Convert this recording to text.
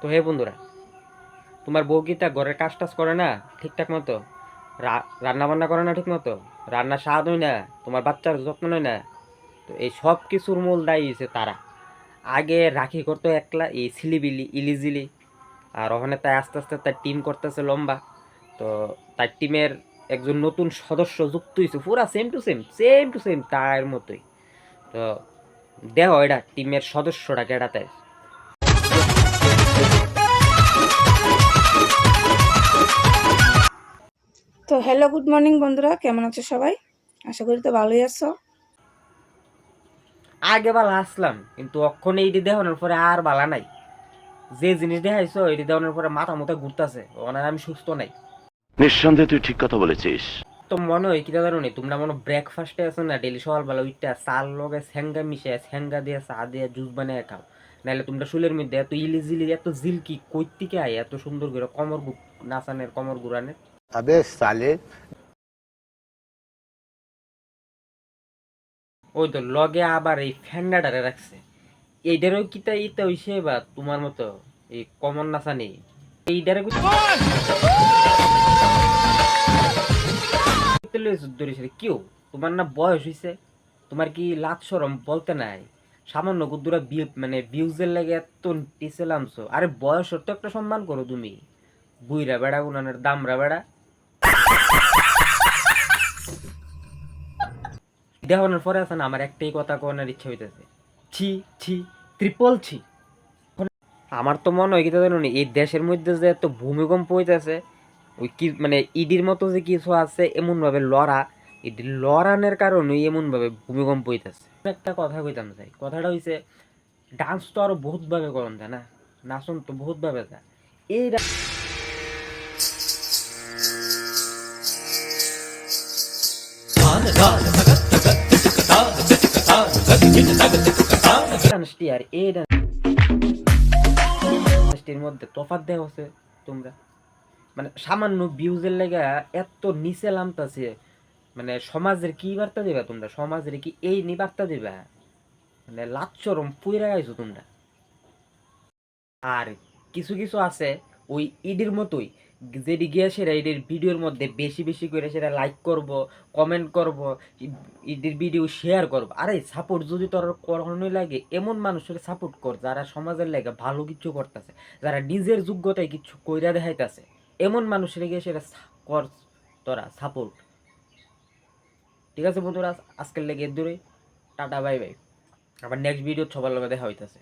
তো হে বন্ধুরা, তোমার বউ কি তা ঘরের কাজ টাজ করে না ঠিকঠাক মতো? রান্না বান্না করে না ঠিক মতো? রান্নার স্বাদ হয় না? তোমার বাচ্চার যত্ন নেয় না? তো এই সব কিছুর মূল দায়ী হচ্ছে তারা। আগে রাখি করতো একলা, এই সিলিবিলি ইলিজিলি, আর ওখানে তাই আস্তে আস্তে তার টিম করতেছে লম্বা। তো তার টিমের একজন নতুন সদস্য যুক্ত হয়েছে, পুরা সেম টু সেম তার মতোই। তো দেহ এটা টিমের সদস্যটা কেটাতে। তো হ্যালো, গুড মর্নিং বন্ধুরা, কেমন আছো সবাই? আশা করি তো ভালোই আছো। আগে বালা আসলাম, কিন্তু অক্ষণ এইটি দেখানোর পরে আর বালা নাই। যে জিনিস দেখাইছো এটি দেখানোর পরে মাথা মতো ঘুরতেছে, ওনার আমি সুস্থ নাই। নিঃসন্দেহে তুই ঠিক কথা বলেছিস। তো মনে হয় কিটা জানো নি, তোমরা মনে ব্রেকফাস্টে আছো না, ডেলি সকালবেলা উঠতে চাল লগে স্যাঙ্গা মিশে স্যাঙ্গা দিয়ে চা দিয়ে জুস বানিয়ে খাও। নাহলে তোমরা শুলের মধ্যে এত ইলিজিলি এত জিলকি কই থেকে আয় এত সুন্দর করে কমর নাচানের কমর ঘুরানের। अबे साले। ওই তো লগে আবার এই ফ্যান্ডাটারে রাখছে। এইটারও কিতা ইতা হইছে বা তোমার মতো এই কমর নাচানি এইটারে কেউ। তোমার না বয়স হইছে? তোমার কি লাজ শরম বলতে নাই? সামান্য গুদ্দুরা মানে ভিউজের লাগে এত টিসে লামছো। আরে বয়সের তো একটা সম্মান করো তুমি। বুইরা বেড়া উনানের দামরা বেড়া দেখানোর পরে আছে না, আমার একটাই কথা কোনের ইচ্ছা হইতেছে, ছি ছি, ট্রিপল ছি। আমার তো মনে হয় কি জানো নি, এই দেশের মধ্যে যে এত ভূমিকম্প হইতেছে, ওই কি মানে ইডির মতো যে কিছু আছে এমন ভাবে লড়া, ইডি লড়ানোর কারণে এমন ভাবে ভূমিকম্প হইতেছে। একটা কথা কইতাম চাই, কথাটা হইছে ডান্স তো আরো বহুত ভাবে করন যায় না, নাচন তো বহুত ভাবে যায়। এই ডান্সটি আর এই ডান্সটির মধ্যে তফাৎ দেওয়া হচ্ছে তোমরা। মানে সামান্য ভিউজের লেগে এত নিচে নামতাছে। মানে সমাজের কি বার্তা দিবা তোমরা? সমাজের কি এই নি বার্তা দিবা? মানে লাচ্চরম পুইরা গাইছো তোমরা। আর কিছু কিছু আছে ওই ইডির মতোই, যেটি গিয়ে সেটা ইডির ভিডিওর মধ্যে বেশি বেশি করে সেটা লাইক করব, কমেন্ট করব, ইডির ভিডিও শেয়ার করব। আরে সাপোর্ট যদি তোর করানোই লাগে, এমন মানুষের সাপোর্ট কর যারা সমাজের লাগে ভালো কিছু করতেছে, যারা নিজের যোগ্যতায় কিছু কইরা দেখাইতেছে। এমন মানুষের গিয়ে সেটা কর তোরা সাপোর্ট। ঠিক আছে বন্ধুরা, আজকের লেগে দূরে। Tata bye bye. আবার নেক্সট ভিডিও সবার লগে দেখা হইতাছে।